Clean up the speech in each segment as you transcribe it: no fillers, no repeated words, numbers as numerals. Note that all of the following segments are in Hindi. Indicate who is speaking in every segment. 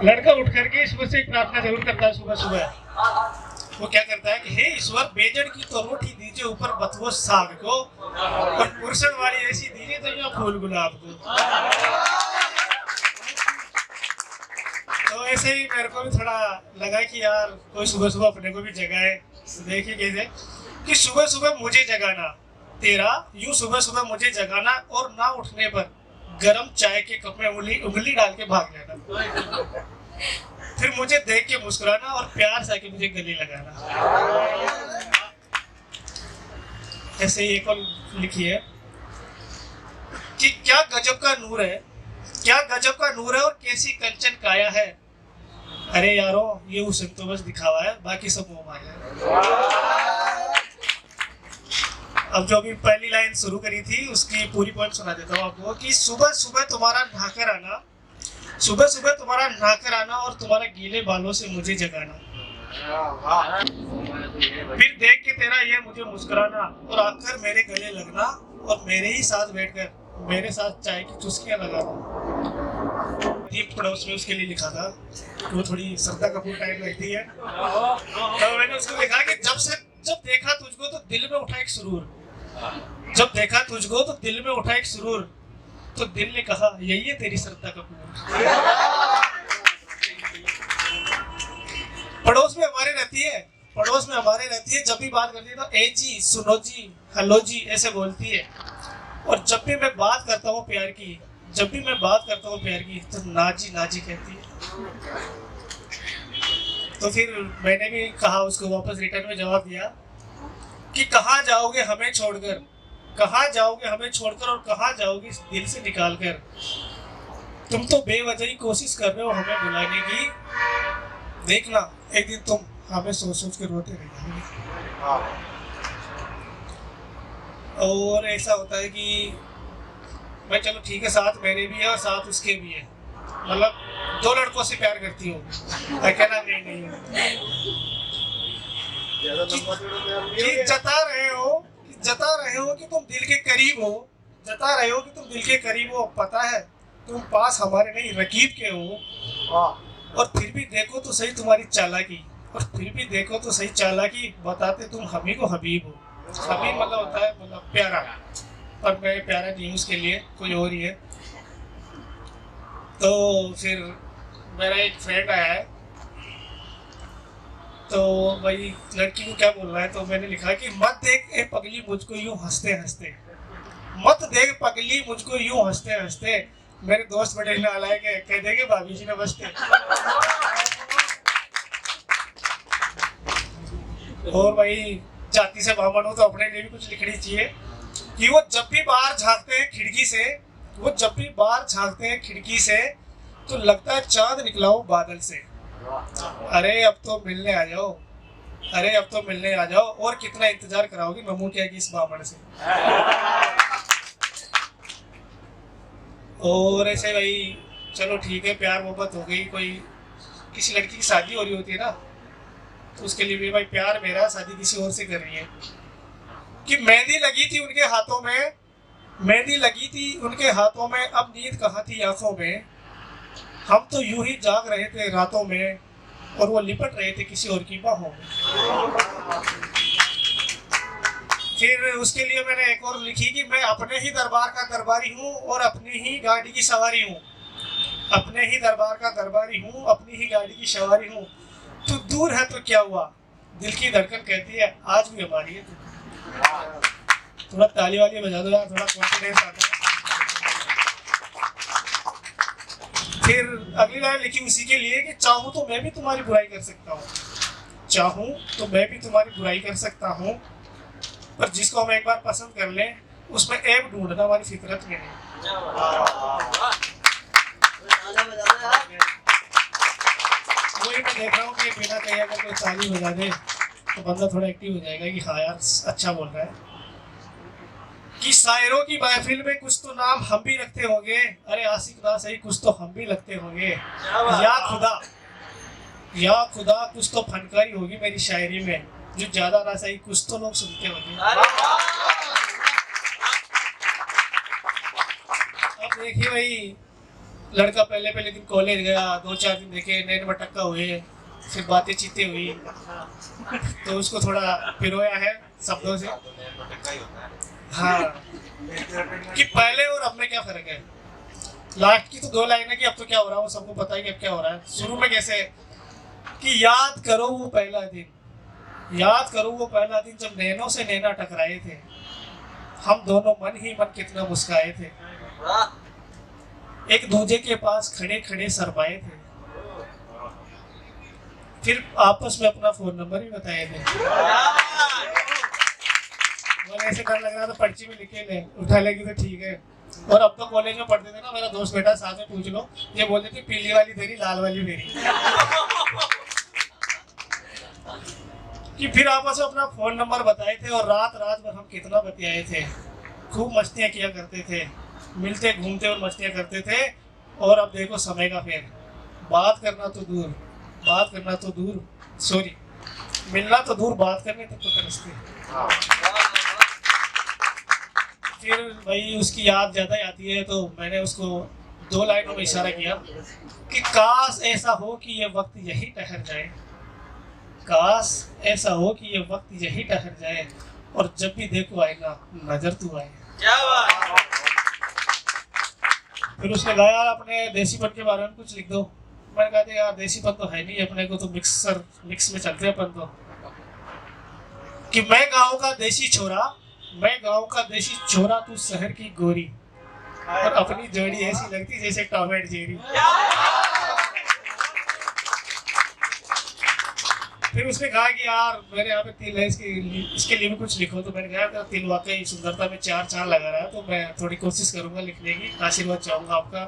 Speaker 1: लड़का उठ करके ईश्वर से एक प्रार्थना जरूर करता है सुबह सुबह। वो क्या करता है कि हे ईश्वर, बेजड़ की तो रोटी दीजिए, ऊपर बथुओ साग को, और पुरसण वाली ऐसी दीजिए तो या फूल गुलाब को। तो ऐसे ही मेरे को भी थोड़ा लगा कि यार कोई सुबह सुबह अपने को भी जगाए। देखिए कैसे कि सुबह सुबह मुझे जगाना तेरा, यूं सुबह सुबह मुझे जगाना, और ना उठने पर गरम चाय के कप में उंगली डाल के भाग लेना, फिर मुझे देख के मुस्कुराना और प्यार से आके मुझे गले लगाना। ऐसे ही एक और लिखी है कि क्या गजब का नूर है, क्या गजब का नूर है और कैसी कंचन काया है। अरे यारो, ये हुस्न तो बस दिखावा है, बाकी सब मोह माया है। अब जो अभी पहली लाइन शुरू करी थी उसकी पूरी पॉइंट सुना देता हूँ आपको कि सुबह सुबह तुम्हारा नहाकर आना, सुबह सुबह तुम्हारा नहाकर आना और तुम्हारे गीले बालों से मुझे जगाना, फिर देख के तेरा ये मुझे मुस्कुराना और आकर मेरे गले लगना और मेरे ही साथ बैठकर मेरे साथ चाय की चुस्कियां लगाना। दीप पड़ोस में उसके लिए लिखा था, वो थोड़ी श्रद्धा कपूर टाइप लगती है, तो मैंने उसको लिखा कि जब देखा तुझको तो दिल में उठा एक सुरूर, जब देखा तुझको तो दिल में उठा एक सुरूर, तो दिल ने कहा यही है तेरी श्रद्धा कपूर। पड़ोस में हमारे रहती है, पड़ोस में हमारे रहती है, जब भी बात करती है तो ए जी, सुनो जी, हेलो जी ऐसे बोलती है, और जब भी मैं बात करता हूँ प्यार की, जब भी मैं बात करता हूँ प्यार की, तो नाजी नाजी कहती है। तो फिर मैंने भी कहा उसको, वापस रिटर्न में जवाब दिया कि कहाँ जाओगे हमें छोड़कर, कहाँ जाओगे हमें छोड़कर, और कहाँ जाओगे इस दिल से निकाल कर। तुम तो बेवजह कोशिश कर रहे हो हमें बुलाने की, देखना एक दिन तुम हमें सोच सोच कर रोते रह जाओगे। और ऐसा होता है कि भाई चलो ठीक है, साथ मेरे भी है और साथ उसके भी है, मतलब दो लड़कों से प्यार करती हूँ, अकेला नहीं हूँ। कि जता रहे हो कि तुम दिल के करीब हो, जता रहे हो कि तुम दिल के करीब हो, पता है तुम पास हमारे नहीं रकीब के हो, और फिर भी देखो तो सही तुम्हारी चालाकी, और फिर भी देखो तो सही चालाकी, बताते तुम हमी को हबीब हो। हबीब मतलब होता है मतलब प्यारा, पर मैं प्यारा नहीं हूँ, उसके लिए कोई और ही है। तो फिर मेरा एक फ्रेंड आया है, तो भाई लड़की को क्या बोल रहा है, तो मैंने लिखा कि मत देख ए पगली मुझको यूं हंसते हंसते, मत देख पगली मुझको यूं हंसते हंसते, मेरे दोस्त बड़े नालायक है, कह देंगे भाभी जी ने बसते। और भाई जाति से बामण हो तो अपने लिए भी कुछ लिखनी चाहिए कि वो जब भी बाहर झांकते हैं खिड़की से, वो जब भी बाहर झांकते हैं खिड़की से, तो लगता है चांद निकला हो बादल से। अरे अब तो मिलने आ जाओ, अरे अब तो मिलने आ जाओ, और कितना इंतजार कराओगी ममू क्या की इस बामण से। और ऐसे भाई चलो ठीक है, प्यार मोहब्बत हो गई, कोई किसी लड़की की शादी हो रही होती है ना, तो उसके लिए भी भाई प्यार मेरा, शादी किसी और से कर रही है। कि मेहंदी लगी थी उनके हाथों में, मेहंदी लगी थी उनके हाथों में, अब नींद कहाँ थी आंखों में, हम तो यूं ही जाग रहे थे रातों में, और वो लिपट रहे थे किसी और की बाहों में। फिर उसके लिए मैंने एक और लिखी कि मैं अपने ही दरबार का दरबारी हूँ और अपनी ही गाड़ी की सवारी हूँ, अपने ही दरबार का दरबारी हूँ, अपनी ही गाड़ी की सवारी हूँ, तू दूर है तो क्या हुआ, दिल की धड़कन कहती है आज भी हमारी है। थोड़ा ताली वाली बजा दो यार, थोड़ा कॉन्फिडेंस आता है। फिर अगली लाइन लिखी उसी के लिए कि चाहूं तो मैं भी तुम्हारी बुराई कर सकता हूँ, चाहूं तो मैं भी तुम्हारी बुराई कर सकता हूँ, पर जिसको हम एक बार पसंद कर लें उसमें ऐब ढूंढना हमारी फितरत में नहीं। वही मैं देख रहा हूँ कि बिना कहीं अगर कोई ताली बजा दे तो बंदा थोड़ा एक्टिव हो जाएगा कि हाँ यार अच्छा बोल रहा है। कि शायरों की महफिल में कुछ तो नाम हम भी रखते होंगे, अरे आशिक ना सही कुछ तो हम भी लगते होंगे, या खुदा कुछ तो फनकारी होगी मेरी शायरी में, जो ज्यादा ना सही कुछ तो लोग सुनते होंगे। अब देखिए भाई लड़का पहले पहले दिन कॉलेज गया, 2-4 दिन देखे, नैन मटक्का हुए, फिर बातें चीतें हुई, तो उसको थोड़ा पिरोया है शब्दों से। हाँ, कि पहले और अब में क्या फर्क है। लास्ट की तो 2 लाइन है कि अब तो क्या हो रहा है वो सबको पता है कि अब क्या हो रहा है। शुरू में कैसे कि याद करो वो पहला दिन, याद करो वो पहला दिन जब नैनों से नैना टकराए थे, हम दोनों मन ही मन कितना मुस्काए थे, एक दूजे के पास खड़े खड़े शर्माए थे, फिर आपस में अपना फोन नंबर भी बताए थे। मुझे ऐसे डर लग रहा था पर्ची में लिखे ले, उठा लेगी तो ठीक है। और अब तो कॉलेज में पढ़ते थे ना, मेरा दोस्त बेटा साथ में पूछ लो, ये बोलते थे पीली वाली तेरी लाल वाली मेरी। कि फिर आपस में अपना फोन नंबर बताए थे और रात रात भर हम कितना बतियाए थे, खूब मस्तियाँ किया करते थे, मिलते घूमते और मस्तियाँ करते थे। और अब देखो समय का फेर, बात करना तो दूर, सॉरी, मिलना तो दूर, बात करने तक तो तरसते। फिर वही उसकी याद ज़्यादा आती है, तो मैंने उसको 2 लाइनों में इशारा किया कि काश ऐसा हो कि ये वक्त यही ठहर जाए, काश ऐसा हो कि ये वक्त यही ठहर जाए, और जब भी देखो आएगा नजर तू आए। क्या बात। फिर उसने कहा यार अपने देसीपन के बारे में कुछ लिख दो। मैंने कहा था यार देसीपन तो है नहीं अपने को, तो मिक्स में चलते हैं अपन तो। कि मैं गाँव का देसी छोरा, तू शहर की गोरी, और अपनी जोड़ी ऐसी लगती जैसे टॉम एंड जेरी। फिर उसने कहा कि यार मेरे यहाँ पे तिल है, इसके लिए भी कुछ लिखो। तो मैंने कहा था तिल वाकई सुंदरता में 4 चांद लगा रहा है, तो मैं थोड़ी कोशिश करूंगा लिखने की, आशीर्वाद चाहूंगा आपका।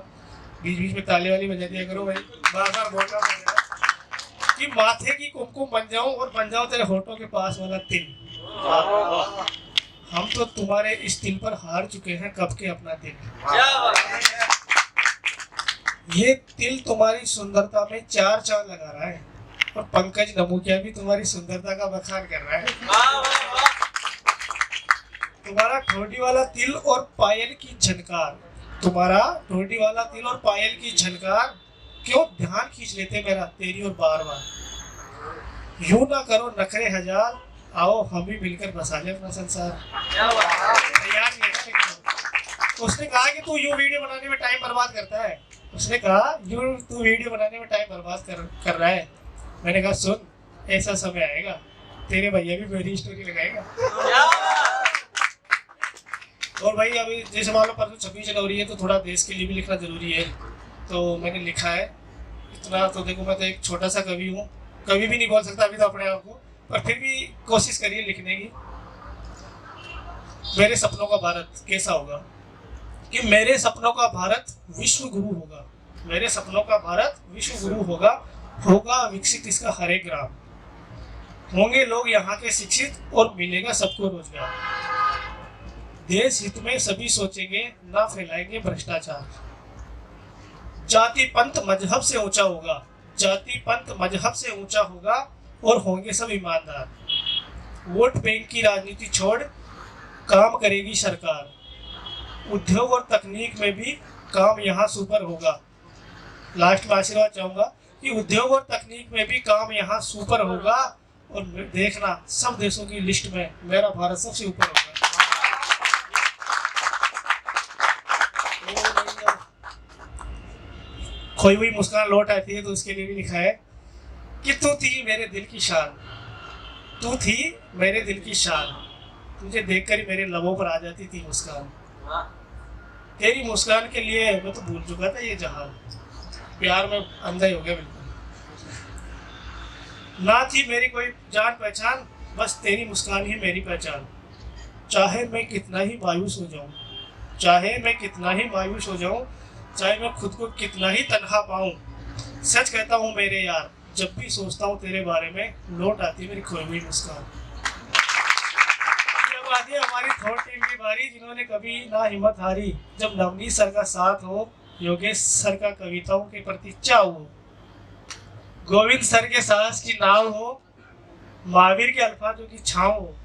Speaker 1: बीच बीच में ताली वाली बजा दिया करो भाई, बार बार बोलना पड़ेगा कि माथे की कुमकुम बन जाऊं और बन जाऊं तेरे होठों के पास वाला तिल। हम तो तुम्हारे इस तिल पर हार चुके हैं कब के अपना दिल। ये तिल तुम्हारी सुंदरता में 4 चांद लगा रहा है, और पंकज नमूकिया भी तुम्हारी सुंदरता का बखान कर रहा है। तुम्हारा ठोडी वाला तिल और पायल की झनकार, तुम्हारा ठोडी वाला तिल और पायल की झनकार क्यों ध्यान खींच लेते मेरा तेरी और बार बार। यूं ना करो नखरे हजार, आओ हम भी मिलकर बसा ले अपना संसार। तैयार नहीं है। तो उसने कहा कि तू यूं वीडियो बनाने में टाइम बर्बाद करता है, उसने कहा यूं तू वीडियो बनाने में टाइम बर्बाद कर रहा है। मैंने कहा सुन, ऐसा समय आएगा तेरे भैया भी मेरी स्टोरी लगाएगा। और भाई अभी जैसे मान लो परसों 26 जनवरी है, तो थोड़ा देश के लिए भी लिखना जरूरी है, तो मैंने लिखा है इतना। तो देखो मैं तो एक छोटा सा कवि हूँ, कवि भी नहीं बोल सकता अभी तो अपने आप को, पर फिर भी कोशिश करिए लिखने की। मेरे सपनों का भारत कैसा होगा, कि मेरे सपनों का भारत विश्व गुरु होगा, मेरे सपनों का भारत विश्व गुरु होगा विकसित इसका हर एक ग्राम, होंगे लोग यहाँ के शिक्षित और मिलेगा सबको रोजगार। देश हित में सभी सोचेंगे, ना फैलाएंगे भ्रष्टाचार। जाति पंथ मजहब से ऊंचा होगा, जाति पंथ मजहब से ऊंचा होगा, और होंगे सब ईमानदार। वोट बैंक की राजनीति छोड़ काम करेगी सरकार, उद्योग और तकनीक में भी काम यहाँ सुपर होगा। लास्ट में आशीर्वाद चाहूंगा कि उद्योग और तकनीक में भी काम यहाँ सुपर होगा, और देखना सब देशों की लिस्ट में मेरा भारत सबसे ऊपर होगा। खोई हुई मुस्कान लौट आती है, तो उसके लिए भी लिखा है कि तू थी मेरे दिल की शान, तू थी मेरे दिल की शान, तुझे देखकर ही मेरे लबों पर आ जाती थी मुस्कान। तेरी मुस्कान के लिए मैं तो भूल चुका था ये जहान, प्यार में अंधा ही हो गया बिल्कुल। ना थी मेरी कोई जान पहचान, बस तेरी मुस्कान ही मेरी पहचान। चाहे मैं कितना ही मायूस हो जाऊं, चाहे मैं कितना ही मायूस हो जाऊं, चाहे मैं खुद को कितना ही तन्हा पाऊं, सच कहता हूं मेरे यार, जब भी सोचता हूं तेरे बारे में, लौट आती मेरी खोई हुई मुस्कान। जब आती है हमारी थॉट टीम की बारी, जिन्होंने कभी ना हिम्मत हारी, जब नवनीत सर का साथ हो, योगेश सर का कविताओं के प्रति चाव हो, गोविंद सर के साहस की नाव हो, महावीर के अल्फाजों की छाँव हो,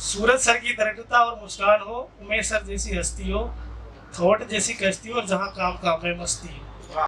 Speaker 1: सूरज सर की दृढ़ता और मुस्कान हो, उमेश सर जैसी हस्ती हो, थॉट जैसी कश्ती हो, और जहाँ काम काम में मस्ती हो।